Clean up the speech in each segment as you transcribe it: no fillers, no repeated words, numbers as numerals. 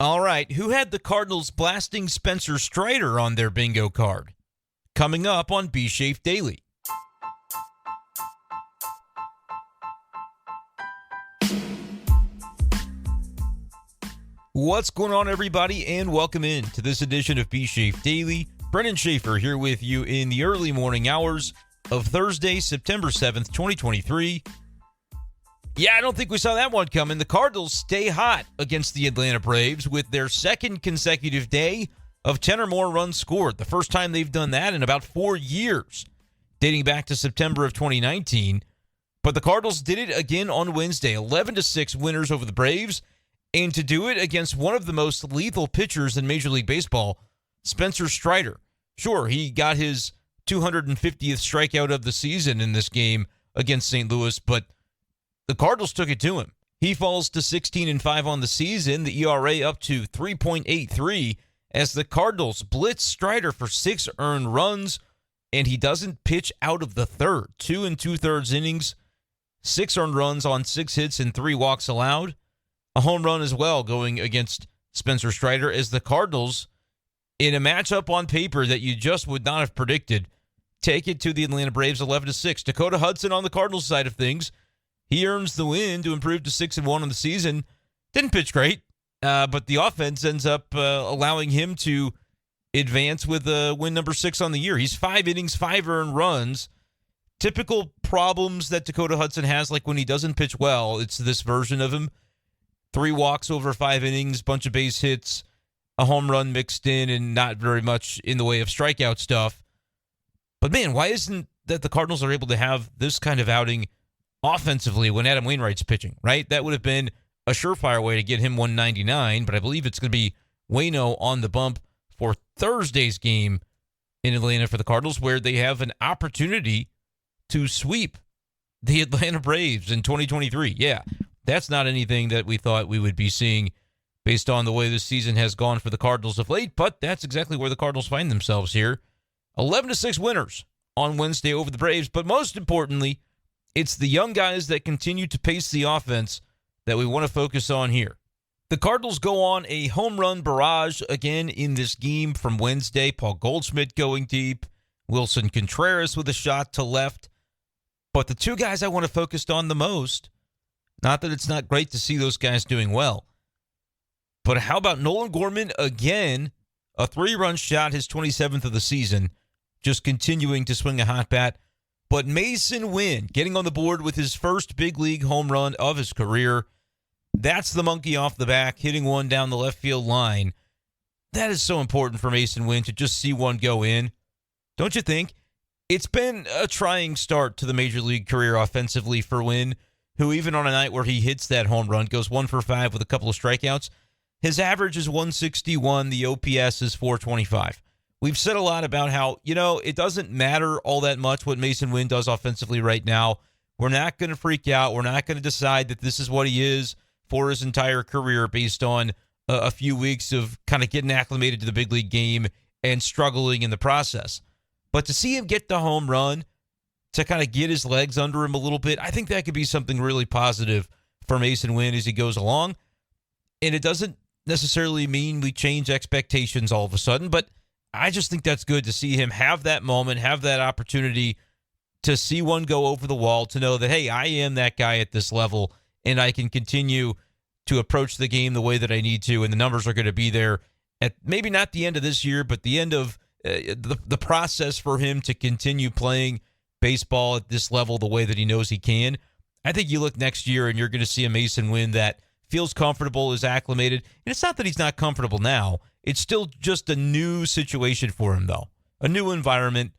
All right, who had the Cardinals blasting Spencer Strider on their bingo card? Coming up on B Shafe Daily. What's going on, everybody, and welcome in to this edition of B Shafe Daily. Brenden Schaeffer here with you in the early morning hours of Thursday, September 7th, 2023. Yeah, I don't think we saw that one coming. The Cardinals stay hot against the Atlanta Braves with their second consecutive day of 10 or more runs scored. The first time they've done that in about 4 years, dating back to September of 2019. But the Cardinals did it again on Wednesday, 11-6 winners over the Braves, and to do it against one of the most lethal pitchers in Major League Baseball, Spencer Strider. Sure, he got his 250th strikeout of the season in this game against St. Louis, but the Cardinals took it to him. He falls to 16-5 on the season, the ERA up to 3.83 as the Cardinals blitz Strider for 6 earned runs, and he doesn't pitch out of the third. 2 2/3 innings, 6 earned runs on 6 hits and 3 walks allowed. A home run as well going against Spencer Strider as the Cardinals, in a matchup on paper that you just would not have predicted, take it to the Atlanta Braves 11-6. Dakota Hudson on the Cardinals side of things, he earns the win to improve to 6-1 on the season. Didn't pitch great, but the offense ends up allowing him to advance with win number 6 on the year. He's 5 innings, 5 earned runs. Typical problems that Dakota Hudson has, like when he doesn't pitch well, it's this version of him. 3 walks over 5 innings, bunch of base hits, a home run mixed in, and not very much in the way of strikeout stuff. But man, why isn't that the Cardinals are able to have this kind of outing offensively when Adam Wainwright's pitching, right? That would have been a surefire way to get him 199, but I believe it's going to be Waino on the bump for Thursday's game in Atlanta for the Cardinals, where they have an opportunity to sweep the Atlanta Braves in 2023. Yeah, that's not anything that we thought we would be seeing based on the way this season has gone for the Cardinals of late, but that's exactly where the Cardinals find themselves here. 11-6 winners on Wednesday over the Braves, but most importantly, it's the young guys that continue to pace the offense that we want to focus on here. The Cardinals go on a home run barrage again in this game from Wednesday. Paul Goldschmidt going deep, Wilson Contreras with a shot to left. But the two guys I want to focus on the most, not that it's not great to see those guys doing well, but how about Nolan Gorman again? A 3-run shot, his 27th of the season, just continuing to swing a hot bat. But Masyn Winn getting on the board with his first big league home run of his career. That's the monkey off the back, hitting one down the left field line. That is so important for Masyn Winn to just see one go in. Don't you think? It's been a trying start to the major league career offensively for Winn, who even on a night where he hits that home run, goes 1 for 5 with a couple of strikeouts. His average is 161. The OPS is 425. We've said a lot about how, it doesn't matter all that much what Masyn Winn does offensively right now. We're not going to freak out. We're not going to decide that this is what he is for his entire career based on a few weeks of kind of getting acclimated to the big league game and struggling in the process. But to see him get the home run, to kind of get his legs under him a little bit, I think that could be something really positive for Masyn Winn as he goes along. And it doesn't necessarily mean we change expectations all of a sudden, but I just think that's good to see him have that moment, have that opportunity to see one go over the wall, to know that, hey, I am that guy at this level, and I can continue to approach the game the way that I need to, and the numbers are going to be there at maybe not the end of this year, but the end of the process for him to continue playing baseball at this level the way that he knows he can. I think you look next year and you're going to see a Masyn Winn that feels comfortable, is acclimated. And it's not that he's not comfortable now. It's still just a new situation for him, though. A new environment.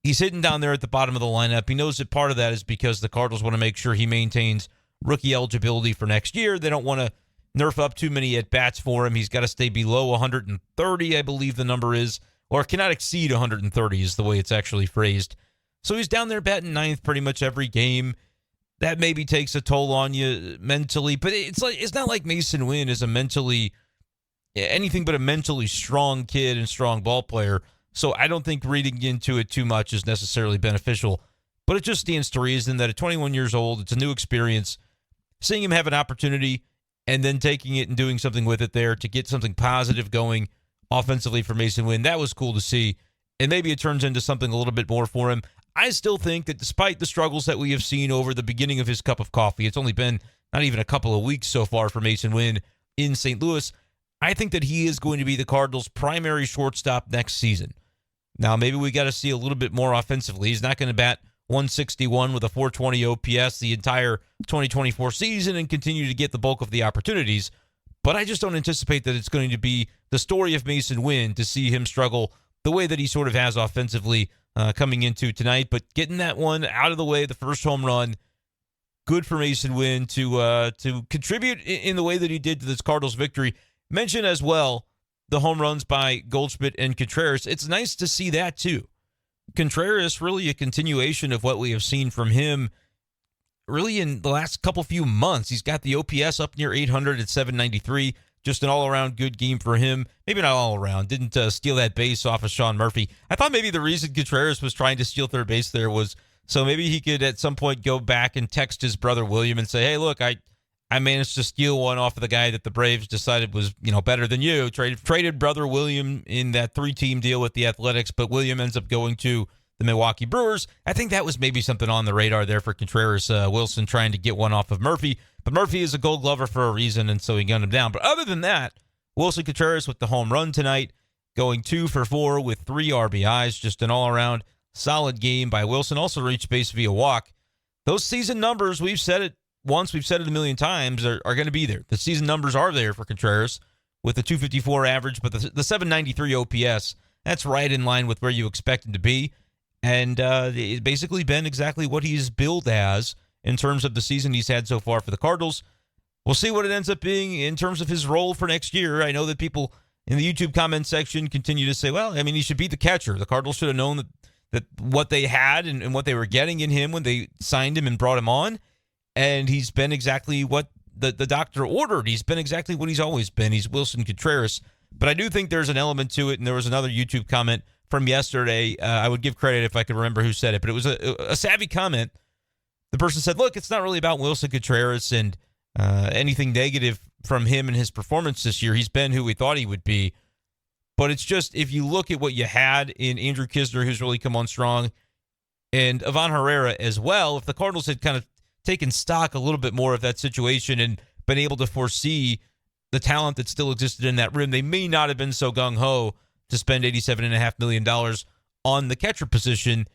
He's hitting down there at the bottom of the lineup. He knows that part of that is because the Cardinals want to make sure he maintains rookie eligibility for next year. They don't want to nerf up too many at-bats for him. He's got to stay below 130, I believe the number is, or cannot exceed 130 is the way it's actually phrased. So he's down there batting ninth pretty much every game. That maybe takes a toll on you mentally, but it's not like Masyn Winn is anything but a mentally strong kid and strong ball player. So I don't think reading into it too much is necessarily beneficial. But it just stands to reason that at 21 years old, it's a new experience. Seeing him have an opportunity and then taking it and doing something with it there to get something positive going offensively for Masyn Winn. That was cool to see. And maybe it turns into something a little bit more for him. I still think that despite the struggles that we have seen over the beginning of his cup of coffee, it's only been not even a couple of weeks so far for Masyn Winn in St. Louis. I think that he is going to be the Cardinals' primary shortstop next season. Now, maybe we got to see a little bit more offensively. He's not going to bat 161 with a 420 OPS the entire 2024 season and continue to get the bulk of the opportunities. But I just don't anticipate that it's going to be the story of Masyn Winn to see him struggle the way that he sort of has offensively coming into tonight. But getting that one out of the way, the first home run, good for Masyn Winn to contribute in the way that he did to this Cardinals victory. Mention as well the home runs by Goldschmidt and Contreras. It's nice to see that too. Contreras really a continuation of what we have seen from him really in the last few months. He's got the OPS up near 800 at 793. Just an all-around good game for him. Maybe not all around. Didn't steal that base off of Sean Murphy. I thought maybe the reason Contreras was trying to steal third base there was so maybe he could at some point go back and text his brother William and say, hey, look, I managed to steal one off of the guy that the Braves decided was, better than you. Traded brother William in that 3-team deal with the Athletics, but William ends up going to the Milwaukee Brewers. I think that was maybe something on the radar there for Contreras. Wilson trying to get one off of Murphy. But Murphy is a Gold Glover for a reason, and so he gunned him down. But other than that, Wilson Contreras with the home run tonight, going 2 for 4 with 3 RBIs. Just an all-around solid game by Wilson. Also reached base via walk. Those season numbers, we've said it once, we've said it a million times, are going to be there. The season numbers are there for Contreras with the 254 average, but the 793 OPS, that's right in line with where you expect him to be. And it's basically been exactly what he's billed as in terms of the season he's had so far for the Cardinals. We'll see what it ends up being in terms of his role for next year. I know that people in the YouTube comment section continue to say, well, he should be the catcher. The Cardinals should have known that what they had and what they were getting in him when they signed him and brought him on. And he's been exactly what the doctor ordered. He's been exactly what he's always been. He's Wilson Contreras. But I do think there's an element to it, and there was another YouTube comment from yesterday. I would give credit if I could remember who said it, but it was a savvy comment. The person said, look, it's not really about Wilson Contreras and anything negative from him and his performance this year. He's been who we thought he would be. But it's just, if you look at what you had in Andrew Kisner, who's really come on strong, and Ivan Herrera as well, if the Cardinals had kind of taken stock a little bit more of that situation and been able to foresee the talent that still existed in that room, they may not have been so gung-ho to spend $87.5 million on the catcher position,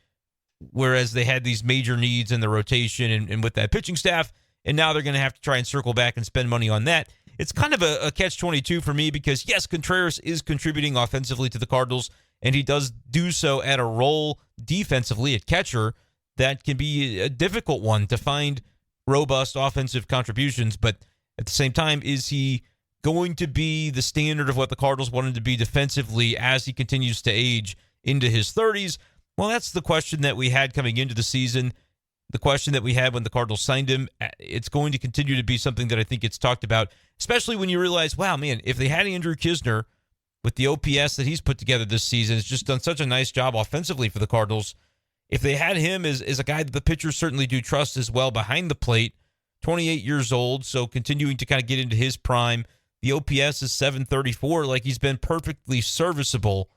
whereas they had these major needs in the rotation and with that pitching staff, and now they're going to have to try and circle back and spend money on that. It's kind of a catch-22 for me because, yes, Contreras is contributing offensively to the Cardinals, and he does do so at a role defensively at catcher that can be a difficult one to find robust offensive contributions. But at the same time, is he going to be the standard of what the Cardinals want him to be defensively as he continues to age into his 30s? Well, that's the question that we had coming into the season, the question that we had when the Cardinals signed him. It's going to continue to be something that I think gets talked about, especially when you realize, wow, man, if they had Andrew Kisner with the OPS that he's put together this season, has just done such a nice job offensively for the Cardinals. If they had him as a guy that the pitchers certainly do trust as well behind the plate, 28 years old, so continuing to kind of get into his prime. The OPS is 734. Like, he's been perfectly serviceable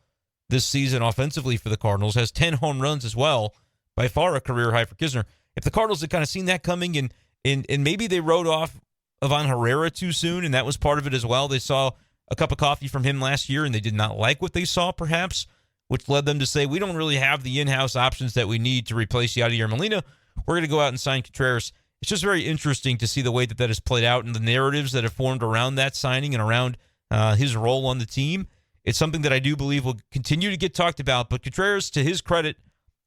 this season offensively for the Cardinals. Has 10 home runs as well. By far a career high for Kisner. If the Cardinals had kind of seen that coming and maybe they wrote off Ivan Herrera too soon, and that was part of it as well. They saw a cup of coffee from him last year, and they did not like what they saw, perhaps, which led them to say, we don't really have the in-house options that we need to replace Yadier Molina. We're going to go out and sign Contreras. It's just very interesting to see the way that has played out and the narratives that have formed around that signing and around his role on the team. It's something that I do believe will continue to get talked about. But Contreras, to his credit,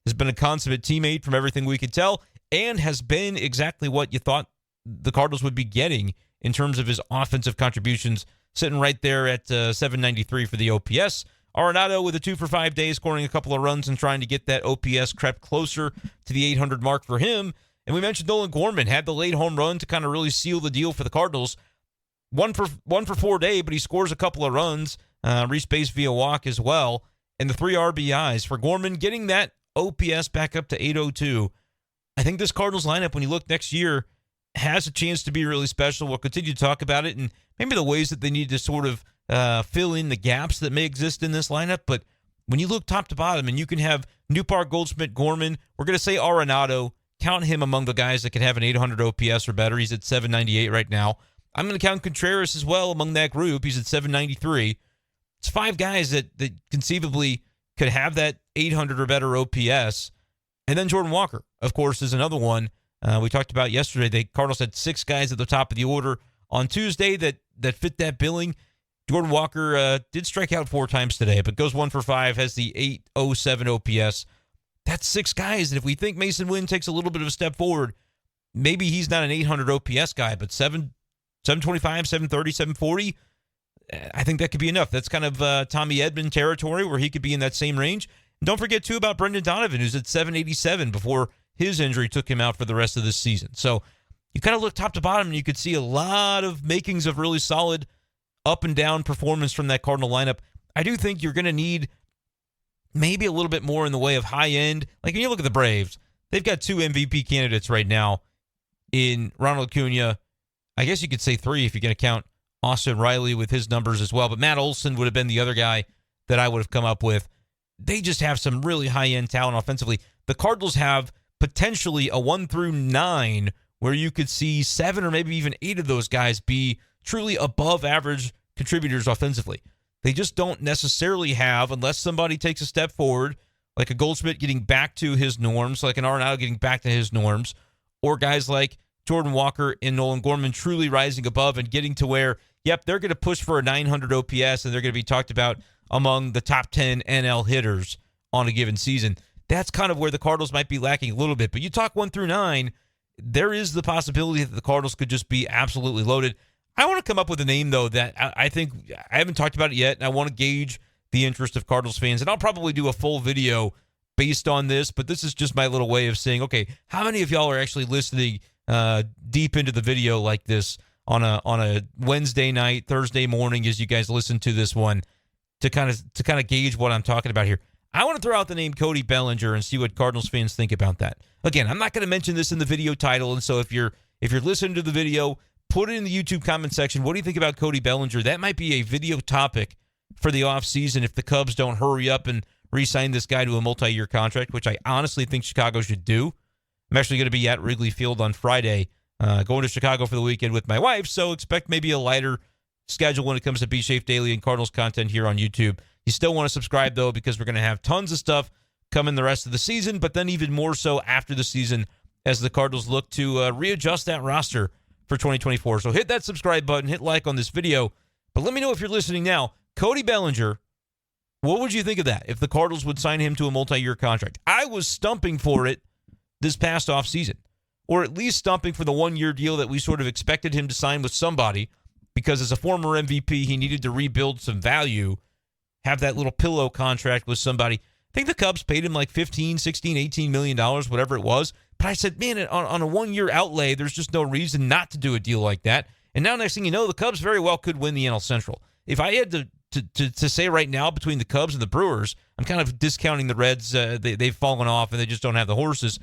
has been a consummate teammate from everything we could tell and has been exactly what you thought the Cardinals would be getting in terms of his offensive contributions, sitting right there at 793 for the OPS. Arenado with a 2 for 5 days, scoring a couple of runs and trying to get that OPS crept closer to the 800 mark for him. And we mentioned Nolan Gorman had the late home run to kind of really seal the deal for the Cardinals. 1 for 4 day, but he scores a couple of runs, reached base via walk as well, and the 3 RBIs for Gorman, getting that OPS back up to 802. I think this Cardinals lineup, when you look next year, has a chance to be really special. We'll continue to talk about it and maybe the ways that they need to sort of fill in the gaps that may exist in this lineup. But when you look top to bottom and you can have Newpark, Goldschmidt, Gorman, we're going to say Arenado, count him among the guys that can have an 800 OPS or better. He's at 798 right now. I'm going to count Contreras as well among that group. He's at 793. It's 5 guys that conceivably could have that 800 or better OPS. And then Jordan Walker, of course, is another one. We talked about yesterday. The Cardinals had 6 guys at the top of the order on Tuesday that fit that billing. Jordan Walker did strike out 4 times today, but goes 1 for 5, has the 807 OPS. That's 6 guys. And if we think Masyn Winn takes a little bit of a step forward, maybe he's not an 800 OPS guy, but 725, 730, 740, I think that could be enough. That's kind of Tommy Edman territory where he could be in that same range. And don't forget, too, about Brendan Donovan, who's at 787 before his injury took him out for the rest of this season. So you kind of look top to bottom, and you could see a lot of makings of really solid up and down performance from that Cardinal lineup. I do think you're going to need maybe a little bit more in the way of high end. Like when you look at the Braves, they've got 2 MVP candidates right now in Ronald Acuna. I guess you could say 3 if you're going to count Austin Riley with his numbers as well. But Matt Olson would have been the other guy that I would have come up with. They just have some really high-end talent offensively. The Cardinals have potentially a 1 through 9 where you could see 7 or maybe even 8 of those guys be truly above average contributors offensively. They just don't necessarily have, unless somebody takes a step forward, like a Goldschmidt getting back to his norms, like an Arenado getting back to his norms, or guys like Jordan Walker and Nolan Gorman truly rising above and getting to where, yep, they're going to push for a 900 OPS and they're going to be talked about among the top 10 NL hitters on a given season. That's kind of where the Cardinals might be lacking a little bit. But you talk 1 through 9, there is the possibility that the Cardinals could just be absolutely loaded. I want to come up with a name, though, that I think I haven't talked about it yet, and I want to gauge the interest of Cardinals fans. And I'll probably do a full video based on this, but this is just my little way of saying, okay, how many of y'all are actually listening deep into the video like this on a Wednesday night, Thursday morning as you guys listen to this one to kind of gauge what I'm talking about here. I want to throw out the name Cody Bellinger and see what Cardinals fans think about that. Again, I'm not going to mention this in the video title, and so if you're listening to the video, put it in the YouTube comment section. What do you think about Cody Bellinger? That might be a video topic for the offseason if the Cubs don't hurry up and re-sign this guy to a multi-year contract, which I honestly think Chicago should do. I'm actually going to be at Wrigley Field on Friday, going to Chicago for the weekend with my wife, so expect maybe a lighter schedule when it comes to Be Safe Daily and Cardinals content here on YouTube. You still want to subscribe, though, because we're going to have tons of stuff coming the rest of the season, but then even more so after the season as the Cardinals look to readjust that roster for 2024. So hit that subscribe button, hit like on this video, but let me know if you're listening now. Cody Bellinger, what would you think of that if the Cardinals would sign him to a multi-year contract? I was stumping for it this past offseason, or at least stumping for the 1-year deal that we sort of expected him to sign with somebody, because as a former MVP, he needed to rebuild some value, have that little pillow contract with somebody. I think the Cubs paid him like $15, $16, $18 million, whatever it was. But I said, man, on a 1-year outlay, there's just no reason not to do a deal like that. And now next thing you know, the Cubs very well could win the NL Central. If I had to say right now between the Cubs and the Brewers, I'm kind of discounting the Reds. They've fallen off and they just don't have the horses.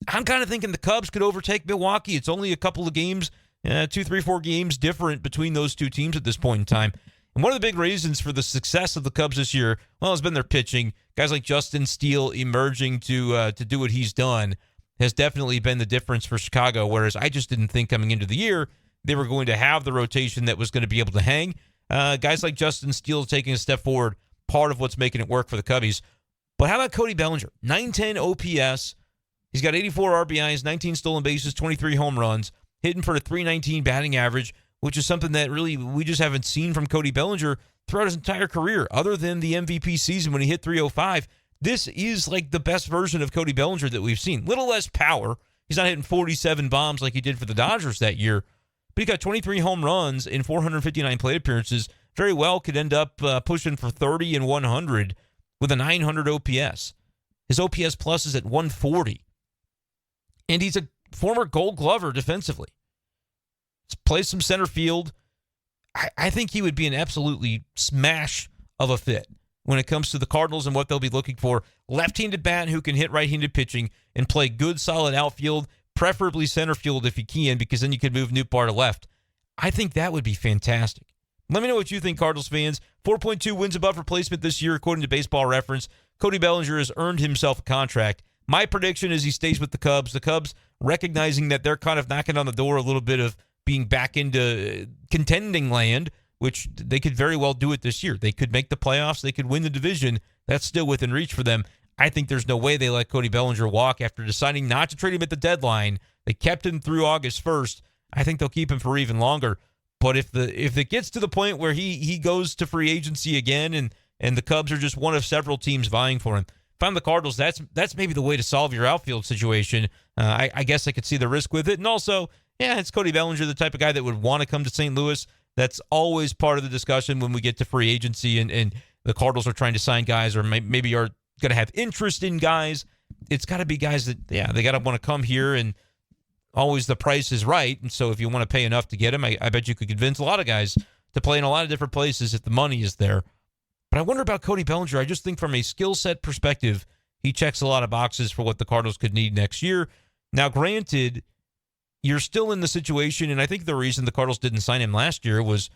I'm kind of thinking the Cubs could overtake Milwaukee. It's only a couple of games, 2, 3, 4 games different between those two teams at this point in time. And one of the big reasons for the success of the Cubs this year, well, has been their pitching. Guys like Justin Steele emerging to do what he's done has definitely been the difference for Chicago, whereas I just didn't think coming into the year they were going to have the rotation that was going to be able to hang. Guys like Justin Steele taking a step forward, part of what's making it work for the Cubbies. But how about Cody Bellinger? 910 OPS. He's got 84 RBIs, 19 stolen bases, 23 home runs, hitting for a 319 batting average, which is something that really we just haven't seen from Cody Bellinger throughout his entire career, other than the MVP season when he hit 305. This is like the best version of Cody Bellinger that we've seen. Little less power. He's not hitting 47 bombs like he did for the Dodgers that year, but he got 23 home runs in 459 plate appearances. Very well could end up pushing for 30 and 100 with a 900 OPS. His OPS plus is at 140. And he's a former Gold Glover defensively. He's played some center field. I think he would be an absolutely smash of a fit when it comes to the Cardinals and what they'll be looking for. Left-handed bat who can hit right-handed pitching and play good, solid outfield, preferably center field if you can, because then you could move Nootbaar to left. I think that would be fantastic. Let me know what you think, Cardinals fans. 4.2 wins above replacement this year, according to Baseball Reference. Cody Bellinger has earned himself a contract. My prediction is he stays with the Cubs. The Cubs, recognizing that they're kind of knocking on the door a little bit of being back into contending land, which they could very well do it this year. They could make the playoffs. They could win the division. That's still within reach for them. I think there's no way they let Cody Bellinger walk after deciding not to trade him at the deadline. They kept him through August 1st. I think they'll keep him for even longer. But if it gets to the point where he goes to free agency again and the Cubs are just one of several teams vying for him, if I'm the Cardinals, that's maybe the way to solve your outfield situation. I guess I could see the risk with it. And also, yeah, it's Cody Bellinger, the type of guy that would want to come to St. Louis. That's always part of the discussion when we get to free agency and the Cardinals are trying to sign guys or maybe are going to have interest in guys. It's got to be guys that, yeah, they got to want to come here, and always the price is right. And so if you want to pay enough to get him, I bet you could convince a lot of guys to play in a lot of different places if the money is there. But I wonder about Cody Bellinger. I just think from a skill set perspective, he checks a lot of boxes for what the Cardinals could need next year. Now, granted, you're still in the situation, and I think the reason the Cardinals didn't sign him last year was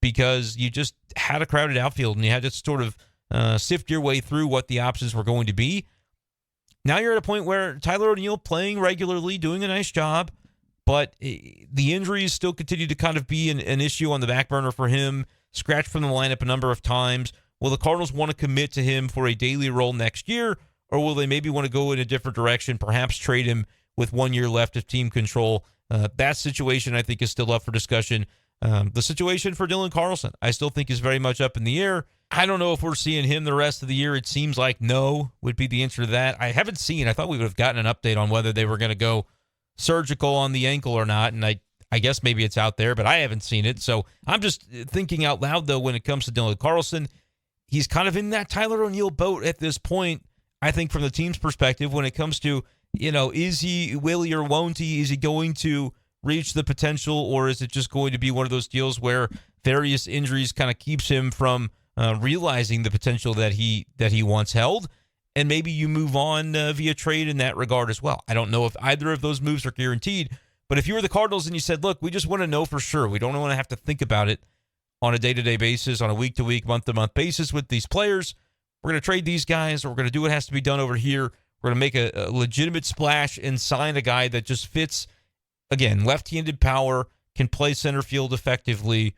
because you just had a crowded outfield and you had to sort of sift your way through what the options were going to be. Now you're at a point where Tyler O'Neill playing regularly, doing a nice job, but the injuries still continue to kind of be an issue on the back burner for him. Scratched from the lineup a number of times. Will the Cardinals want to commit to him for a daily role next year, or will they maybe want to go in a different direction, perhaps trade him with 1 year left of team control? That situation, I think, is still up for discussion. The situation for Dylan Carlson, I still think, is very much up in the air. I don't know if we're seeing him the rest of the year. It seems like no would be the answer to that. I haven't seen. I thought we would have gotten an update on whether they were going to go surgical on the ankle or not, and I guess maybe it's out there, but I haven't seen it. So I'm just thinking out loud, though, when it comes to Dylan Carlson. He's kind of in that Tyler O'Neill boat at this point, I think, from the team's perspective, when it comes to, is he, will he or won't he? Is he going to reach the potential, or is it just going to be one of those deals where various injuries kind of keeps him from realizing the potential that he once held, and maybe you move on via trade in that regard as well? I don't know if either of those moves are guaranteed, but if you were the Cardinals and you said, look, we just want to know for sure, we don't want to have to think about it on a day-to-day basis, on a week-to-week, month-to-month basis with these players, we're going to trade these guys, or we're going to do what has to be done over here. We're going to make a legitimate splash and sign a guy that just fits, again, left-handed power, can play center field effectively.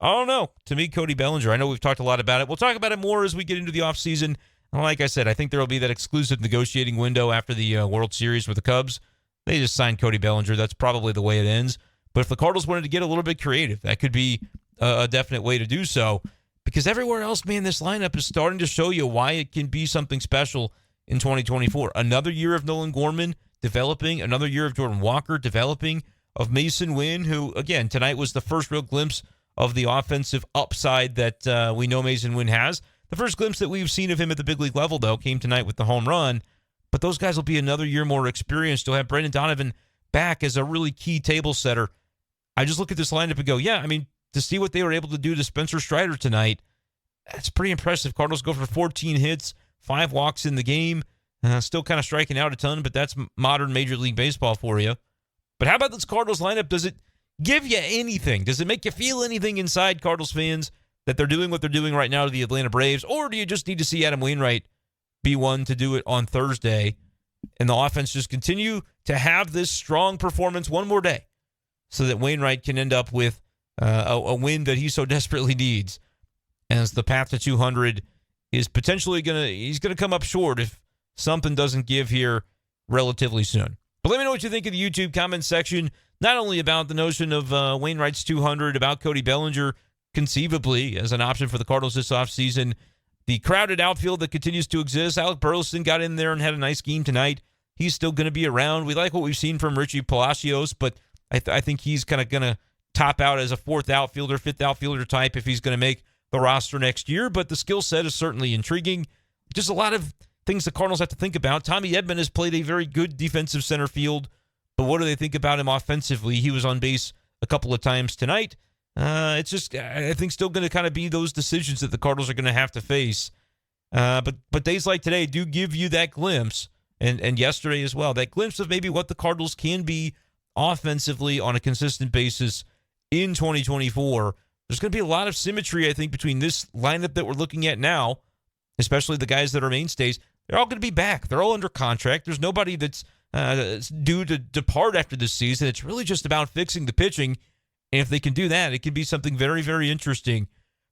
I don't know. To me, Cody Bellinger, I know we've talked a lot about it. We'll talk about it more as we get into the offseason. Like I said, I think there will be that exclusive negotiating window after the World Series with the Cubs. They just signed Cody Bellinger. That's probably the way it ends. But if the Cardinals wanted to get a little bit creative, that could be a definite way to do so. Because everywhere else, man, this lineup is starting to show you why it can be something special in 2024. Another year of Nolan Gorman developing, another year of Jordan Walker developing, of Masyn Winn, who, again, tonight was the first real glimpse of the offensive upside that we know Masyn Winn has. The first glimpse that we've seen of him at the big league level, though, came tonight with the home run. But those guys will be another year more experienced. You'll have Brendan Donovan back as a really key table setter. I just look at this lineup and go, yeah, I mean, to see what they were able to do to Spencer Strider tonight, that's pretty impressive. Cardinals go for 14 hits, 5 walks in the game. Still kind of striking out a ton, but that's modern Major League Baseball for you. But how about this Cardinals lineup? Does it give you anything? Does it make you feel anything inside, Cardinals fans, that they're doing what they're doing right now to the Atlanta Braves? Or do you just need to see Adam Wainwright be one to do it on Thursday, and the offense just continue to have this strong performance one more day so that Wainwright can end up with a win that he so desperately needs, as the path to 200 is potentially he's going to come up short if something doesn't give here relatively soon. But let me know what you think in the YouTube comment section, not only about the notion of Wainwright's 200, about Cody Bellinger conceivably as an option for the Cardinals this offseason, the crowded outfield that continues to exist. Alec Burleson got in there and had a nice game tonight. He's still going to be around. We like what we've seen from Richie Palacios, but I think he's kind of going to top out as a fourth outfielder, fifth outfielder type if he's going to make the roster next year. But the skill set is certainly intriguing. Just a lot of things the Cardinals have to think about. Tommy Edman has played a very good defensive center field, but what do they think about him offensively? He was on base a couple of times tonight. It's just, I think, still going to kind of be those decisions that the Cardinals are going to have to face. But days like today do give you that glimpse and yesterday as well. That glimpse of maybe what the Cardinals can be offensively on a consistent basis in 2024. There's going to be a lot of symmetry, I think, between this lineup that we're looking at now, especially the guys that are mainstays. They're all going to be back. They're all under contract. There's nobody that's due to depart after this season. It's really just about fixing the pitching. And if they can do that, it could be something very, very interesting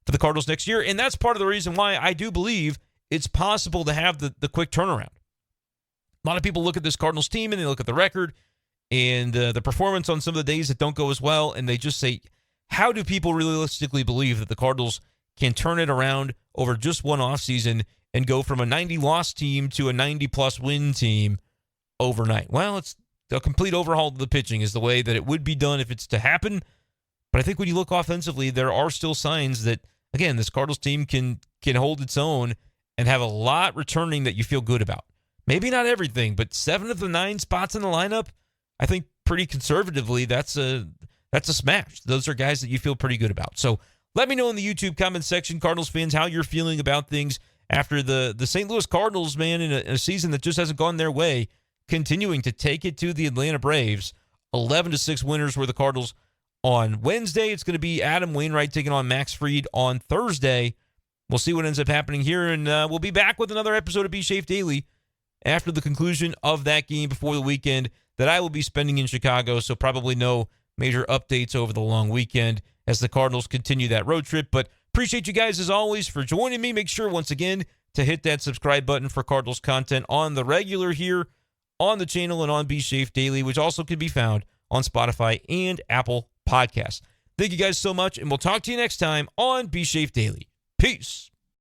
for the Cardinals next year. And that's part of the reason why I do believe it's possible to have the quick turnaround. A lot of people look at this Cardinals team and they look at the record and the performance on some of the days that don't go as well, and they just say, how do people realistically believe that the Cardinals can turn it around over just one offseason and go from a 90-loss team to a 90-plus win team overnight? Well, it's a complete overhaul of the pitching is the way that it would be done if it's to happen. But I think when you look offensively, there are still signs that, again, this Cardinals team can hold its own and have a lot returning that you feel good about. Maybe not everything, but 7 of the 9 spots in the lineup, I think pretty conservatively, that's a smash. Those are guys that you feel pretty good about. So let me know in the YouTube comment section, Cardinals fans, how you're feeling about things after the St. Louis Cardinals, man, in a season that just hasn't gone their way, continuing to take it to the Atlanta Braves. 11-6 winners were the Cardinals on Wednesday. It's going to be Adam Wainwright taking on Max Fried on Thursday. We'll see what ends up happening here, and we'll be back with another episode of Be Safe Daily after the conclusion of that game before the weekend that I will be spending in Chicago, so probably no major updates over the long weekend as the Cardinals continue that road trip. But appreciate you guys, as always, for joining me. Make sure, once again, to hit that subscribe button for Cardinals content on the regular here on the channel and on Be Safe Daily, which also can be found on Spotify and Apple Podcasts. Thank you guys so much, and we'll talk to you next time on Be Safe Daily. Peace.